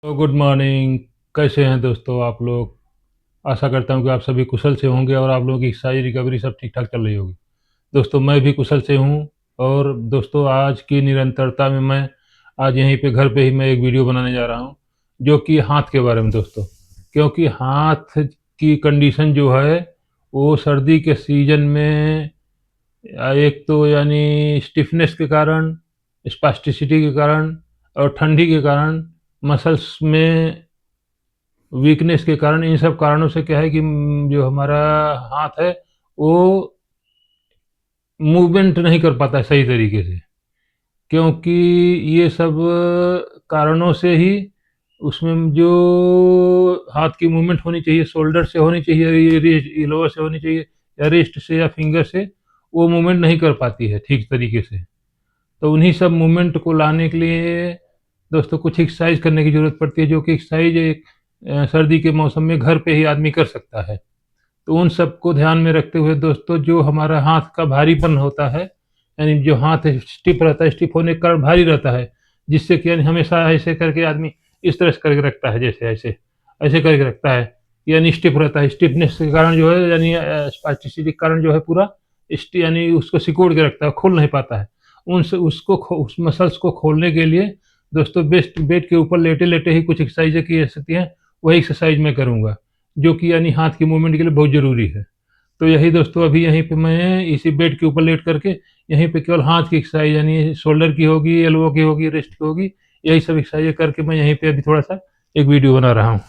तो good morning. कैसे हैं दोस्तों आप लोग। आशा करता हूं कि आप सभी कुशल से होंगे और आप लोगों की सारी रिकवरी सब ठीक ठाक चल रही होगी। दोस्तों मैं भी कुशल से हूं। और दोस्तों आज की निरंतरता में मैं आज यहीं पे घर पे ही मैं एक वीडियो बनाने जा रहा हूं, जो कि हाथ के बारे में दोस्तों। क्योंकि हाथ की कंडीशन जो है वो सर्दी के सीजन में एक तो यानी स्टिफनेस के कारण, स्पास्टिसिटी के कारण और ठंडी के कारण, मसल्स में वीकनेस के कारण, इन सब कारणों से क्या है कि जो हमारा हाथ है वो मूवमेंट नहीं कर पाता है सही तरीके से। क्योंकि ये सब कारणों से ही उसमें जो हाथ की मूवमेंट होनी चाहिए, शोल्डर से होनी चाहिए, लोअर से होनी चाहिए या रिस्ट से या फिंगर से, वो मूवमेंट नहीं कर पाती है ठीक तरीके से। तो उन्हीं सब मूवमेंट को लाने के लिए दोस्तों कुछ एक्सरसाइज करने की ज़रूरत पड़ती है, जो कि एक्सरसाइज एक सर्दी के मौसम में घर पे ही आदमी कर सकता है। तो उन सब को ध्यान में रखते हुए दोस्तों, जो हमारा हाथ का भारीपन होता है, यानी जो हाथ स्टिफ रहता है, स्टिफ होने के कारण भारी रहता है, जिससे कि यानी हमेशा ऐसे करके आदमी इस तरह से करके रखता है, जैसे ऐसे ऐसे करके रखता है, यानी स्टिफ रहता है। स्टिफनेस के कारण जो है यानी स्पास्टिसिटी के कारण जो है पूरा यानी उसको सिकोड़ के रखता है, खोल नहीं पाता है। उस मसल्स को खोलने के लिए दोस्तों बेस्ट बेड के ऊपर लेटे लेटे ही कुछ एक्सरसाइजें की जा सकती हैं। वही एक्सरसाइज मैं करूँगा, जो कि यानी हाथ की मूवमेंट के लिए बहुत ज़रूरी है। तो यही दोस्तों अभी यहीं पे मैं इसी बेड के ऊपर लेट करके यहीं पे केवल हाथ की एक्सरसाइज यानी शोल्डर की होगी, एल्बो की होगी, रिस्ट की होगी, यही सब एक्सरसाइज करके मैं यहीं पे अभी थोड़ा सा एक वीडियो बना रहा हूँ।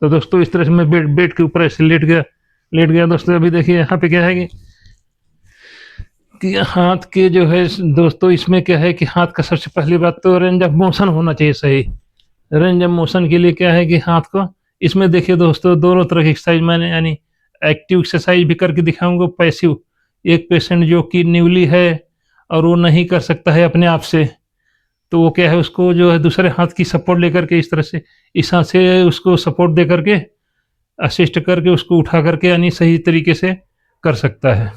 तो दोस्तों इस तरह से मैं बेड बेड के ऊपर ऐसे लेट गया दोस्तों। अभी देखिए यहाँ पे क्या है कि हाथ के जो है दोस्तों, इसमें क्या है कि हाथ का सबसे पहली बात तो रेंज ऑफ मोशन होना चाहिए सही। रेंज ऑफ मोशन के लिए क्या है कि हाथ को, इसमें देखिए दोस्तों दोनों तरह की एक्सरसाइज मैंने यानी एक्टिव एक्सरसाइज भी करके दिखाऊंगा, पैसिव। एक पेशेंट जो कि न्यूली है और वो नहीं कर सकता है अपने आप से, तो वो क्या है उसको जो है दूसरे हाथ की सपोर्ट लेकर के इस तरह से, इस हाथ से उसको सपोर्ट दे करके, असिस्ट करके उसको उठा करके यानी सही तरीके से कर सकता है।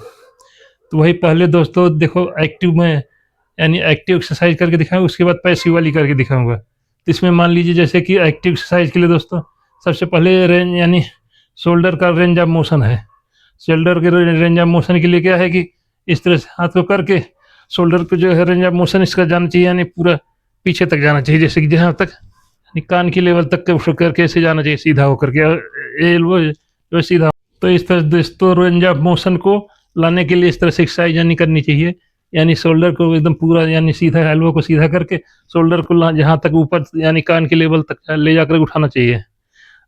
तो वही पहले दोस्तों देखो एक्टिव में यानी एक्टिव एक्सरसाइज करके दिखाऊंगा, उसके बाद पैसिव वाली करके दिखाऊंगा। तो इसमें मान लीजिए जैसे कि एक्टिव एक्सरसाइज के लिए दोस्तों सबसे पहले रेंज यानी शोल्डर का रेंज ऑफ मोशन है। शोल्डर के रेंज ऑफ मोशन के लिए क्या है कि इस तरह से हाथ को करके शोल्डर को जो है रेंज ऑफ मोशन इसका जाना चाहिए, यानी पूरा पीछे तक जाना चाहिए, जैसे कि जहाँ तक कान की लेवल तक करके ऐसे जाना चाहिए, सीधा होकर के एल्बो जो सीधा। तो इस तरह दोस्तों रेंज ऑफ मोशन को लाने के लिए इस तरह से एक्सरसाइज यानी करनी चाहिए, यानी शोल्डर को एकदम पूरा यानी सीधा, एल्बो को सीधा करके शोल्डर को जहाँ तक ऊपर यानी कान के लेवल तक ले जाकर उठाना चाहिए।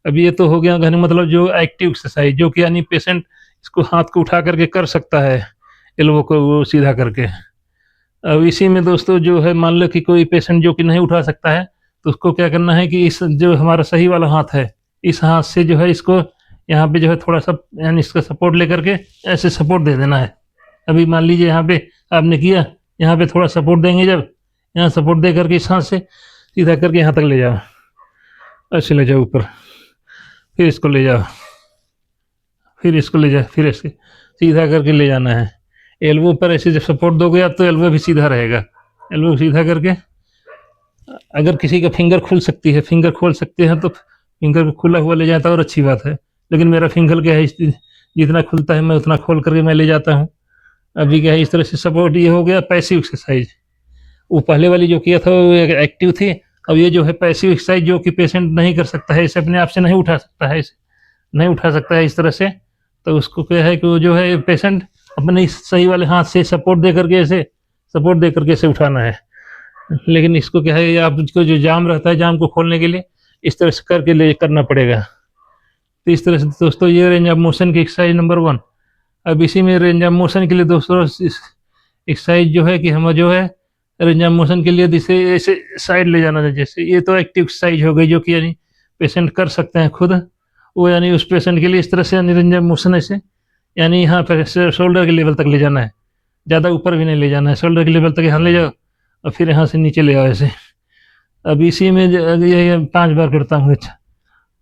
अब ये तो हो गया कहने मतलब जो एक्टिव एक्सरसाइज, जो कि यानी पेशेंट इसको हाथ को उठा करके कर सकता है, एल्बो को वो सीधा करके। अब इसी में दोस्तों जो है मान लो कि कोई पेशेंट जो कि नहीं उठा सकता है, तो उसको क्या करना है कि इस जो हमारा सही वाला हाथ है, इस हाथ से जो है इसको यहाँ पे जो है थोड़ा सा यानी इसका सपोर्ट लेकर के ऐसे सपोर्ट दे देना है। अभी मान लीजिए यहाँ पे आपने किया, यहाँ पे थोड़ा सपोर्ट देंगे, जब यहाँ सपोर्ट दे करके इस हाथ से सीधा करके यहाँ तक ले जाओ, ऐसे ले जाओ ऊपर, फिर इसको ले जाओ, फिर इसको ले जाओ, फिर इसके सीधा करके ले जाना है। एल्बो पर ऐसे जब सपोर्ट दोगे आप तो एल्बो भी सीधा रहेगा। एल्बो सीधा करके, अगर किसी का फिंगर खुल सकती है, फिंगर खोल सकते हैं तो फिंगर खुला हुआ ले जाता है और अच्छी बात है, लेकिन मेरा फिंगर क्या है जितना खुलता है मैं उतना खोल करके मैं ले जाता हूँ। अभी क्या है इस तरह से सपोर्ट, ये हो गया पैसिव एक्सरसाइज। वो पहले वाली जो किया था वो एक्टिव थी। अब ये जो है पैसिव एक्सरसाइज, जो कि पेशेंट नहीं कर सकता है, इसे अपने आप से नहीं उठा सकता है, इसे नहीं उठा सकता है इस तरह से, तो उसको क्या है कि वो जो है पेशेंट अपने सही वाले हाथ से सपोर्ट दे करके ऐसे, सपोर्ट दे करके ऐसे उठाना है। लेकिन इसको क्या है आपको जो जाम रहता है, जाम को खोलने के लिए इस तरह से करके ले करना पड़ेगा। तो इस तरह से दोस्तों ये रेंज ऑफ मोशन की एक्सरसाइज नंबर 1। अब इसी में रेंज ऑफ मोशन के लिए दोस्तों एक्सरसाइज जो है कि हम जो है रेंज ऑफ मोशन के लिए जिसे ऐसे साइड ले जाना है, जैसे ये तो एक्टिव एक्सरसाइज हो गई जो कि यानी पेशेंट कर सकते हैं खुद। वो यानी उस पेशेंट के लिए इस तरह से यानी रेंज ऑफ मोशन ऐसे यानी यहाँ पर शोल्डर के लेवल तक ले जाना है, ज़्यादा ऊपर भी नहीं ले जाना है, शोल्डर के लेवल तक यहाँ ले जाओ और फिर यहाँ से नीचे ले आओ ऐसे। अब इसी में ये 5 बार करता हूँ। अच्छा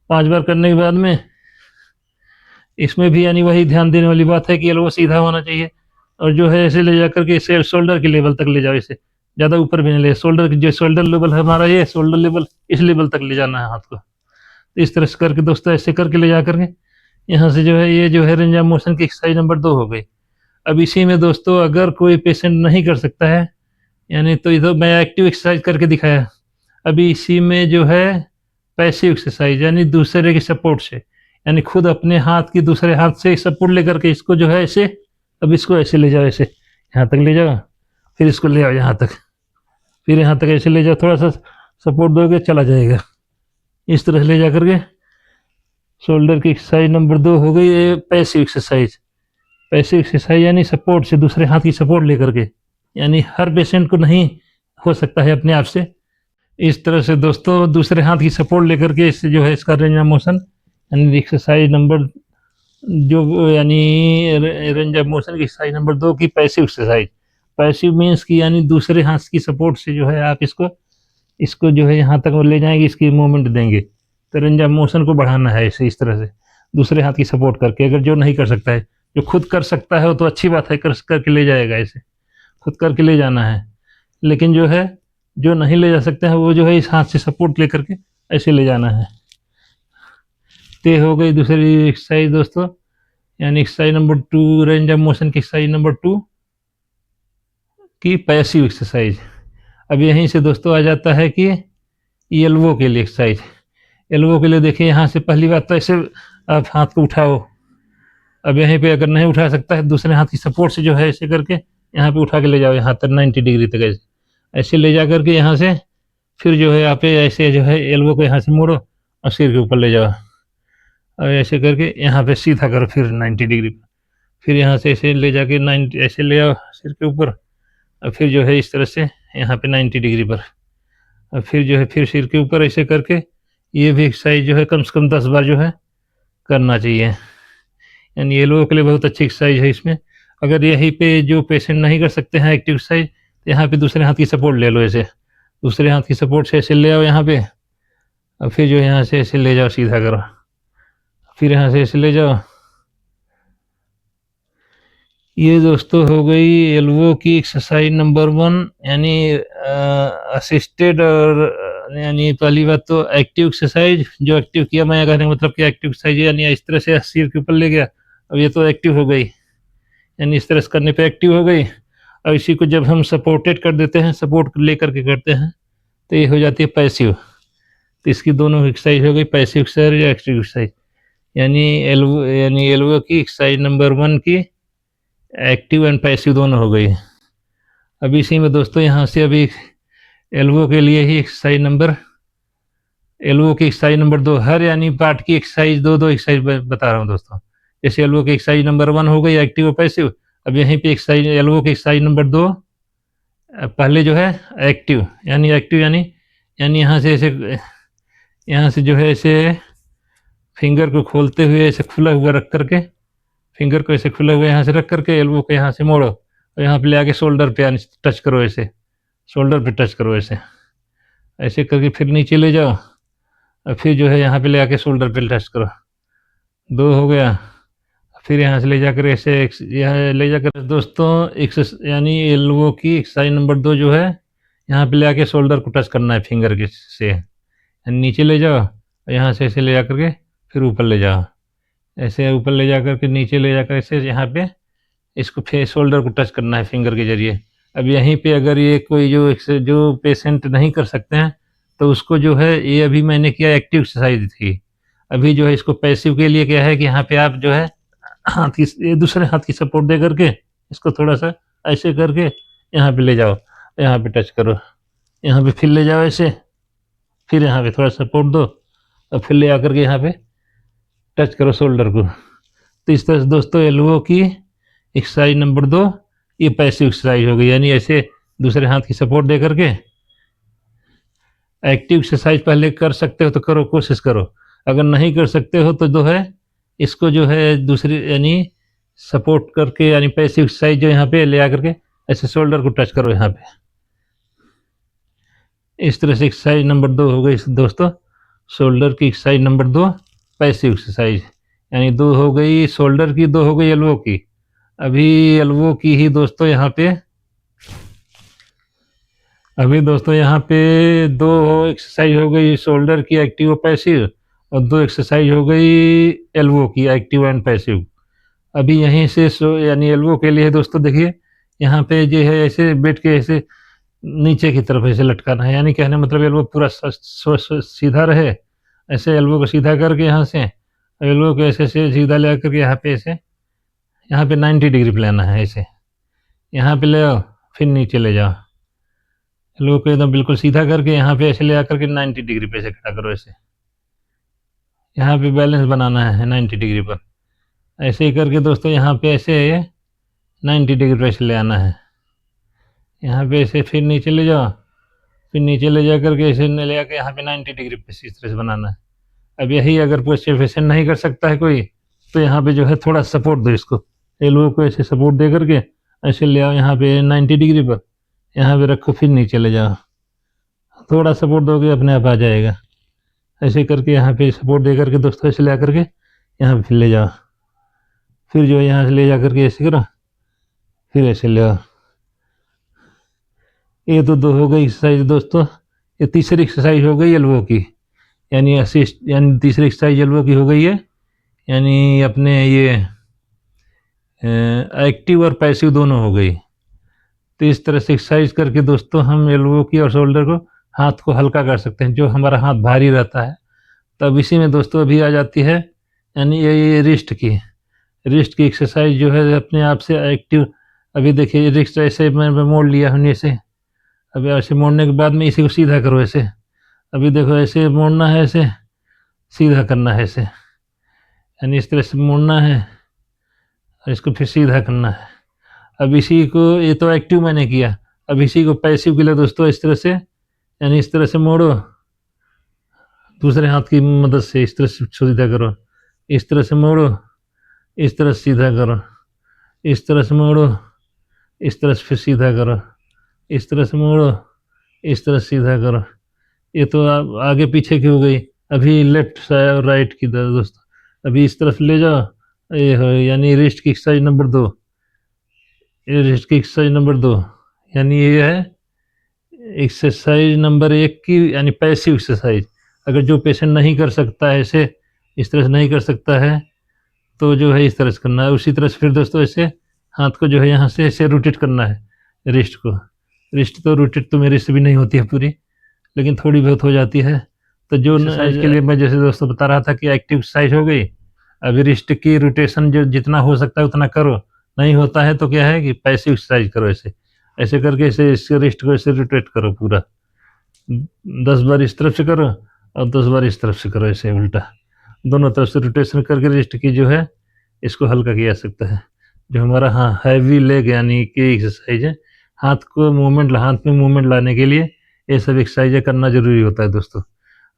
5 बार करने के बाद में इसमें भी यानी वही ध्यान देने वाली बात है कि एल्बो सीधा होना चाहिए और जो है ऐसे ले जाकर के शोल्डर के लेवल तक ले जाओ, इसे ज़्यादा ऊपर भी नहीं ले, शोल्डर की जो शोल्डर लेवल है हमारा, ये शोल्डर लेवल इस लेवल तक ले जाना है हाथ को। तो इस तरह से करके दोस्तों ऐसे करके ले जा करके यहाँ से जो है ये जो है रेंज ऑफ मोशन की एक्सरसाइज नंबर 2 हो गई। अब इसी में दोस्तों अगर कोई पेशेंट नहीं कर सकता है, यानी तो इधर मैं एक्टिव एक्सरसाइज करके दिखाया। अभी इसी में जो है पैसिव एक्सरसाइज, यानी दूसरे के सपोर्ट से, यानी खुद अपने हाथ की दूसरे हाथ से सपोर्ट लेकर के इसको जो है ऐसे, अब इसको ऐसे ले जाओ, ऐसे यहाँ तक ले जाओ, फिर इसको ले आओ यहाँ तक, फिर यहाँ तक ऐसे ले जाओ, थोड़ा सा सपोर्ट दोगे चला जाएगा। इस तरह से ले जा करके शोल्डर की एक्सरसाइज नंबर 2 हो गई। ये पैसिव एक्सरसाइज, पैसिव एक्सरसाइज यानी सपोर्ट से, दूसरे हाथ की सपोर्ट लेकर के, यानी हर पेशेंट को नहीं हो सकता है अपने आप से। इस तरह से दोस्तों दूसरे हाथ की सपोर्ट लेकर के इससे जो है इसका रेंज ऑफ मोशन, यानी एक्सरसाइज नंबर जो यानी रेंज ऑफ मोशन की एक्सरसाइज नंबर 2 की पैसिव एक्सरसाइज। पैसिव मीन्स की यानी दूसरे हाथ की सपोर्ट से जो है आप इसको जो है यहाँ तक ले जाएंगे, इसकी मूवमेंट देंगे, तो रेंज ऑफ मोशन को बढ़ाना है इसे इस तरह से दूसरे हाथ की सपोर्ट करके। अगर जो नहीं कर सकता है, जो खुद कर सकता है वो तो अच्छी बात है, करके ले जाएगा, इसे खुद करके ले जाना है। लेकिन जो है जो नहीं ले जा सकते हैं वो जो है इस हाथ से सपोर्ट लेकर के ऐसे ले जाना है। ते हो गई दूसरी एक्सरसाइज दोस्तों, यानी exercise number 2 range of motion की एक्सरसाइज नंबर 2 की पैसिव एक्सरसाइज। अब यहीं से दोस्तों आ जाता है कि एल्बो के लिए एक्सरसाइज। एल्बो के लिए देखिए, यहाँ से पहली बात तो ऐसे आप हाथ को उठाओ। अब यहीं पे अगर नहीं उठा सकता है, दूसरे हाथ की सपोर्ट से जो है ऐसे करके यहाँ पे उठा के ले जाओ, यहाँ तक 90 डिग्री तक ऐसे ले जा करके यहाँ से फिर जो है आप ऐसे जो है एल्बो को यहाँ से मोड़ो और सिर के ऊपर ले जाओ, और ऐसे करके यहाँ पे सीधा करो फिर 90 डिग्री पर। फिर यहाँ से ऐसे ले जाके 90 ऐसे ले आओ सिर के ऊपर, और फिर जो है इस तरह से यहाँ पे 90 डिग्री पर, और फिर जो है फिर सिर के ऊपर ऐसे करके ये भी एक्सरसाइज जो है कम से कम 10 बार जो है करना चाहिए। यानी ये लोगों के लिए बहुत अच्छी एक्सरसाइज है। इसमें अगर यहीं पे जो पेशेंट नहीं कर सकते हैं एक्टिव एक्सरसाइज, तो यहाँ पे दूसरे हाथ की सपोर्ट ले लो, ऐसे दूसरे हाथ की सपोर्ट से ऐसे ले आओ यहाँ पे, और फिर जो यहाँ से ऐसे ले जाओ, सीधा करो, फिर यहाँ से ऐसे ले जाओ। ये दोस्तों हो गई एल्बो की एक्सरसाइज नंबर 1, यानी असिस्टेड, और यानी पहली बात तो एक्टिव एक्सरसाइज जो एक्टिव किया, मैं कहने का मतलब कि एक्टिव एक्सरसाइज यानी इस तरह से सिर के ऊपर ले गया, अब ये तो एक्टिव हो गई, यानी इस तरह से करने पे एक्टिव हो गई। और इसी को जब हम सपोर्टेड कर देते हैं, सपोर्ट ले करके करते हैं, तो ये हो जाती है पैसिव। तो इसकी दोनों एक्सरसाइज हो गई, पैसिव एक्सरसाइज या एक्टिव एक्सरसाइज। यानी एल्बो की एक्सरसाइज नंबर 1 की एक्टिव एंड पैसिव दोनों हो गई। अभी इसी में दोस्तों यहाँ से अभी एल्बो के लिए ही एक्सरसाइज नंबर, एल्बो की एक्सरसाइज नंबर 2, हर यानी पार्ट की एक्सरसाइज 2 एक्सरसाइज बता रहा हूँ दोस्तों। जैसे एल्बो की एक्सरसाइज नंबर 1 हो गई एक्टिव और पैसिव, अब यहीं पे एक्सरसाइज एल्बो की एक्सरसाइज नंबर 2 पहले जो है एक्टिव, यानी यहाँ से ऐसे, यहाँ से जो है ऐसे फिंगर को खोलते हुए ऐसे खुला हुआ रख करके, फिंगर को ऐसे खुला हुआ यहाँ से रख करके एल्बो को यहाँ से मोड़ो, और यहाँ पे ले आके शोल्डर पे टच करो, ऐसे शोल्डर पे टच करो, ऐसे करके फिर नीचे ले जाओ, और फिर जो है यहाँ पे ले आके शोल्डर पे टच करो। 2 हो गया। फिर यहाँ से ले जाकर ऐसे यहाँ ले जाकर दोस्तों यानी एल्बो की एक्सरसाइज नंबर 2 जो है, यहाँ पे ले आके शोल्डर को टच करना है फिंगर के से, नीचे ले जाओ, और यहाँ से ऐसे ले जा करके फिर ऊपर ले जाओ, ऐसे ऊपर ले जाकर के नीचे ले जाकर ऐसे यहाँ पे इसको फिर शोल्डर को टच करना है फिंगर के जरिए। अब यहीं पे अगर ये कोई जो पेशेंट नहीं कर सकते हैं, तो उसको जो है, ये अभी मैंने किया एक्टिव एक्सरसाइज थी, अभी जो है इसको पैसिव के लिए क्या है कि यहाँ पे आप जो है हाथ की दूसरे हाथ की सपोर्ट दे करके इसको थोड़ा सा ऐसे करके यहाँ पे ले जाओ, यहाँ पे टच करो, यहाँ पे फिर ले जाओ ऐसे, फिर यहाँ पे थोड़ा सपोर्ट दो, और फिर ले आकर के यहाँ पे टच करो शोल्डर को। तो इस तरह से दोस्तों एल्बो की एक्सरसाइज नंबर 2 ये पैसिव एक्सरसाइज हो गई, यानी ऐसे दूसरे हाथ की सपोर्ट दे करके। एक्टिव एक्सरसाइज पहले कर सकते हो तो करो, कोशिश करो, अगर नहीं कर सकते हो तो जो है इसको जो है दूसरी यानी सपोर्ट करके, यानी पैसिव एक्सरसाइज जो यहाँ पे ले आकर के ऐसे शोल्डर को टच करो यहाँ पे। इस तरह से एक्सरसाइज नंबर 2 हो गई दोस्तों, शोल्डर की एक्सरसाइज नंबर 2 पैसिव एक्सरसाइज, यानी 2 हो गई शोल्डर की, 2 हो गई एल्बो की। अभी एल्बो की ही दोस्तों यहाँ पे अभी दोस्तों यहाँ पे 2 एक्सरसाइज हो गई शोल्डर की एक्टिव और पैसिव, और 2 एक्सरसाइज हो गई एल्बो की एक्टिव एंड पैसिव। अभी यहीं से यानी एल्बो के लिए दोस्तों देखिए, यहाँ पे जो है ऐसे बैठ के ऐसे नीचे की तरफ ऐसे लटकाना है, यानी कहने मतलब एल्बो पूरा सीधा रहे। ऐसे एल्बो को सीधा करके यहाँ से एल्बो को ऐसे से सीधा ले करके यहाँ पे ऐसे, यहाँ पे 90 डिग्री पे लेना है। ऐसे यहाँ पे ले आओ, फिर नीचे ले जाओ, एल्बो को एकदम बिल्कुल सीधा करके यहाँ पे ऐसे ले आकर के 90 डिग्री पे ऐसे खड़ा करो। ऐसे यहाँ पे बैलेंस बनाना है 90 डिग्री पर। ऐसे ही करके दोस्तों यहाँ पे ऐसे 90 डिग्री पे ऐसे ले आना है। यहाँ पे ऐसे फिर नीचे ले जाओ, फिर नीचे ले जा करके ऐसे ले आकर यहाँ पे 90 डिग्री पे इस तरह से बनाना है। अब यही अगर पोस्चर नहीं कर सकता है कोई, तो यहाँ पे जो है थोड़ा सपोर्ट दो इसको, एल्बो को ऐसे सपोर्ट दे करके ऐसे ले आओ यहाँ पे 90 डिग्री पर, यहाँ पे रखो, फिर नीचे ले जाओ। थोड़ा सपोर्ट दोगे अपने आप आ जाएगा। ऐसे करके यहाँ पे सपोर्ट दे करके दोस्तों ऐसे ले आकर के यहाँ पे फिर ले जाओ, फिर जो है यहाँ से ले जा करके ऐसे करो, फिर ऐसे ले आओ। ये तो 2 हो गई एक्सरसाइज दोस्तों। ये तीसरी एक्सरसाइज हो गई एल्बो की, यानी असिस्ट, यानी तीसरी एक्सरसाइज एल्बो की हो गई है, यानी अपने ये एक्टिव और पैसिव दोनों हो गई। तो इस तरह से एक्सरसाइज करके दोस्तों हम एल्बो की और शोल्डर को, हाथ को हल्का कर सकते हैं। जो हमारा हाथ भारी रहता है, तब इसी में दोस्तों अभी आ जाती है, यानी ये रिस्ट की एक्सरसाइज जो है अपने आप से एक्टिव। अभी देखिए रिस्ट ऐसे मैंने मोड़ लिया हमने से, अभी ऐसे मोड़ने के बाद में इसी को सीधा करो ऐसे। अभी देखो ऐसे मोड़ना है, ऐसे सीधा करना है, ऐसे यानी इस तरह से मोड़ना है और इसको फिर सीधा करना है। अब इसी को, ये तो एक्टिव मैंने किया, अब इसी को पैसिव के लिए दोस्तों इस तरह से, यानी इस तरह से मोड़ो, दूसरे हाथ की मदद से इस तरह से सीधा करो, इस तरह से मोड़ो, इस तरह से सीधा करो, इस तरह से मोड़ो, इस तरह से फिर सीधा करो, इस तरह से मोड़ो, इस तरह से सीधा करो। ये तो आगे पीछे की हो गई। अभी लेफ्ट साइड और राइट की दोस्तों, अभी इस तरफ ले जाओ, ये हो यानी रिस्ट की एक्सरसाइज नंबर 2। ये रिस्ट की एक्सरसाइज नंबर 2, यानी ये है एक्सरसाइज नंबर 1 की, यानी पैसिव एक्सरसाइज। अगर जो पेशेंट नहीं कर सकता है ऐसे, इस तरह से नहीं कर सकता है, तो जो है इस तरह से करना है। उसी तरह से फिर दोस्तों ऐसे हाथ को जो है यहाँ से ऐसे रोटेट करना है रिस्ट को। रिस्ट तो रोटेट तो मेरे से भी नहीं होती है पूरी, लेकिन थोड़ी बहुत हो जाती है। तो जो एक्सरसाइज के लिए मैं जैसे दोस्तों बता रहा था कि एक्टिव एक्सरसाइज हो गई, अभी रिस्ट की रोटेशन जो जितना हो सकता है उतना करो, नहीं होता है तो क्या है कि पैसिव एक्सरसाइज करो। ऐसे ऐसे करके ऐसे इसके रिस्ट को ऐसे रोटेट करो पूरा, 10 बार इस तरफ से करो और 10 बार इस तरफ से करो, ऐसे उल्टा दोनों तरफ से रोटेशन करके रिस्ट की जो है इसको हल्का किया जा सकता है। जो हमारा हाँ हैवी लेग यानी कि एक्सरसाइज है, हाथ को मूवमेंट, हाथ में मूवमेंट लाने के लिए ये सब एक्सरसाइजें करना जरूरी होता है दोस्तों।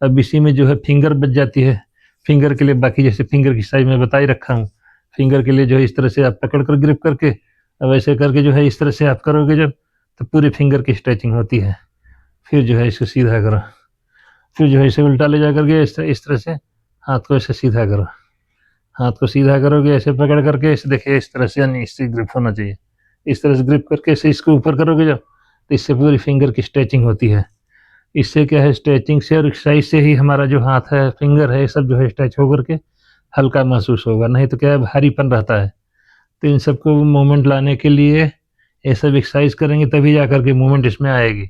अब इसी में जो है फिंगर बच जाती है। फिंगर के लिए बाकी जैसे फिंगर की एक्सरसाइज मैं बता ही रखा हूँ। फिंगर के लिए जो है इस तरह से आप पकड़ कर ग्रिप करके, अब ऐसे करके जो है इस तरह से आप करोगे जब, तो पूरी फिंगर की स्ट्रेचिंग होती है। फिर जो है इसको सीधा करो, फिर जो है इसे उल्टा ले जा करके इस तरह से हाथ को ऐसे सीधा करो। हाथ को सीधा करोगे ऐसे पकड़ करके, इसे देखिए इस तरह से, यानी इससे ग्रिप होना चाहिए। इस तरह से ग्रिप करके इसे इसको ऊपर करोगे जब, तो इससे पूरी फिंगर की स्ट्रेचिंग होती है। इससे क्या है, स्ट्रेचिंग से और एक्सरसाइज से ही हमारा जो हाथ है, फिंगर है, सब जो है स्ट्रेच होकर के हल्का महसूस होगा। नहीं तो क्या है, भारीपन रहता है। तो इन सबको मूवमेंट लाने के लिए ये सब एक्सरसाइज करेंगे तभी जा करके मूवमेंट इसमें आएगी।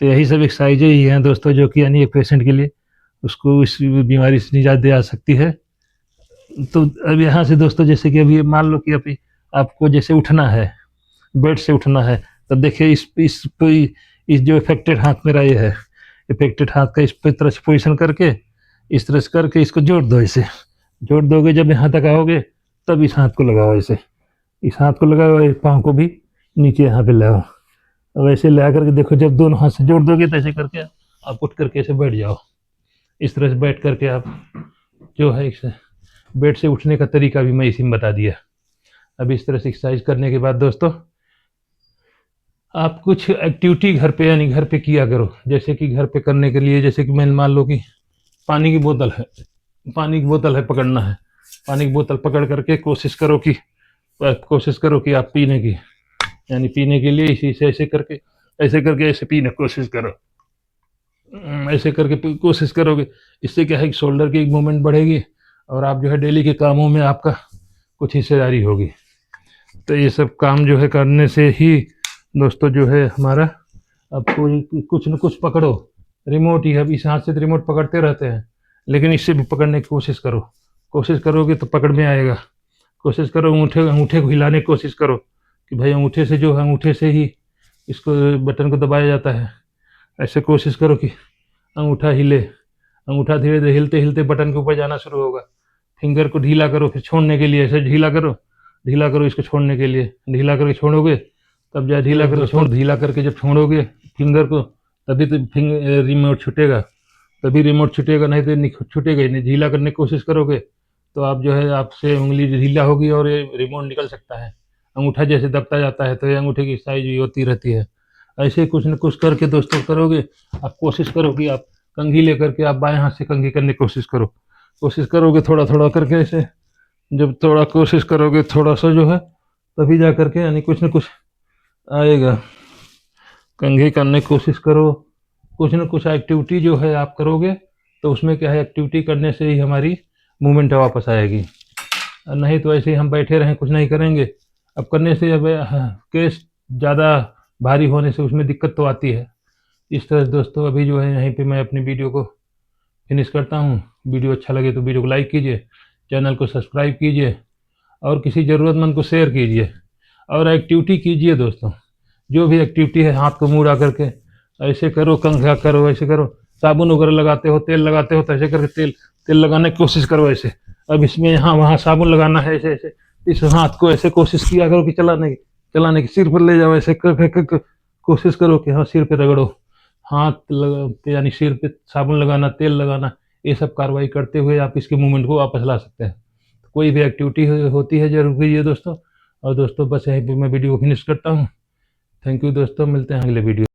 तो यही सब एक्सरसाइजें ही हैं दोस्तों, जो कि यानी एक पेशेंट के लिए उसको इस बीमारी से निजात दे आ सकती है। तो अब यहाँ से दोस्तों, जैसे कि अभी मान लो कि अभी आपको जैसे उठना है, बेड से उठना है, तो देखिए इस जो इफेक्टेड हाथ मेरा ये है, इफेक्टेड हाथ का इस तरह से पोजिशन करके, इस तरह से करके इसको जोड़ दो। इसे जोड़ दोगे जब यहाँ तक आओगे, तब इस हाथ को लगाओ, ऐसे इस हाथ को लगाओ, इस पाँव को भी नीचे यहाँ पे लगाओ। अब ऐसे लगा करके देखो, जब दोनों हाथ से जोड़ दोगे तो ऐसे करके आप उठ करके ऐसे बैठ जाओ। इस तरह से बैठ करके आप जो है बेड से उठने का तरीका भी मैं इसी में बता दिया। अब इस तरह से एक्सरसाइज करने के बाद दोस्तों, आप कुछ एक्टिविटी घर पे, यानी घर पे किया करो। जैसे कि घर पे करने के लिए, जैसे कि मैंने मान लो कि पानी की बोतल है, पकड़ना है। पानी की बोतल पकड़ करके कोशिश करो कि आप पीने की, यानी पीने के लिए इसी से ऐसे करके ऐसे करके ऐसे पीने की कोशिश करो। ऐसे करके कोशिश करोगे, इससे क्या है कि शोल्डर की मूवमेंट बढ़ेगी और आप जो है डेली के कामों में आपका कुछ हिस्सेदारी होगी। तो ये सब काम जो है करने से ही दोस्तों जो है हमारा, अब कोई कुछ न कुछ पकड़ो, रिमोट ही है, अब इस हाथ से तो रिमोट पकड़ते रहते हैं, लेकिन इससे भी पकड़ने की कोशिश करो। कोशिश करोगे तो पकड़ में आएगा। कोशिश करो अंगूठे अंगूठे को हिलाने की कोशिश करो कि भाई अंगूठे से जो है, अंगूठे से ही इसको बटन को दबाया जाता है। ऐसे कोशिश करो कि अंगूठा हिले, अंगूठा धीरे धीरे हिलते हिलते बटन के ऊपर जाना शुरू होगा। फिंगर को ढीला करो, फिर छोड़ने के लिए ऐसे ढीला करो इसको छोड़ने के लिए, ढीला करके छोड़ोगे तब जा, ढीला करके छोड़, ढीला करके जब छोड़ोगे फिंगर को तभी तो रिमोट छूटेगा, तभी रिमोट छूटेगा, नहीं तो छूटेगा ही नहीं। ढीला करने की कोशिश करोगे तो आप जो है, आपसे उंगली ढीला होगी और ये रिमोट निकल सकता है। अंगूठा जैसे दबता जाता है तो ये अंगूठे की साइज भी होती रहती है। ऐसे कुछ न कुछ करके दोस्तों करोगे। आप कोशिश करो कि आप कंघी लेकर के आप बाएं हाथ से कंघी करने की कोशिश करो। कोशिश करोगे थोड़ा थोड़ा करके ऐसे, जब थोड़ा कोशिश करोगे थोड़ा सा जो है, तभी जा करके यानी कुछ न कुछ आएगा। कंघी करने की कोशिश करो। कुछ न कुछ एक्टिविटी जो है आप करोगे तो उसमें क्या है, एक्टिविटी करने से ही हमारी मूवमेंट वापस आएगी। नहीं तो ऐसे ही हम बैठे रहें कुछ नहीं करेंगे, अब करने से अब केस ज़्यादा भारी होने से उसमें दिक्कत तो आती है। इस तरह से दोस्तों अभी जो है यहीं पे मैं अपनी वीडियो को फिनिश करता हूँ। वीडियो अच्छा लगे तो वीडियो को लाइक कीजिए, चैनल को सब्सक्राइब कीजिए और किसी ज़रूरतमंद को शेयर कीजिए और एक्टिविटी कीजिए दोस्तों। जो भी एक्टिविटी है, हाथ को मुड़ा करके ऐसे करो, कंघा करो, ऐसे करो। साबुन वगैरह लगाते हो, तेल लगाते हो तो ऐसे करके तेल तेल लगाने की कोशिश करो ऐसे। अब इसमें यहाँ वहाँ साबुन लगाना है, ऐसे ऐसे इस हाथ को ऐसे कोशिश किया करो कि चलाने की सिर पर ले जाओ, ऐसे कर कोशिश करो कि हाँ सिर पे रगड़ो। हाथ लगा यानी सिर पे साबुन लगाना, तेल लगाना, ये सब कार्रवाई करते हुए आप इसके मूवमेंट को वापस ला सकते हैं। कोई भी एक्टिविटी होती है जरूर कीजिए दोस्तों। और दोस्तों बस यहीं पे मैं वीडियो को फिनिश करता हूँ। थैंक यू दोस्तों, मिलते हैं अगले वीडियो।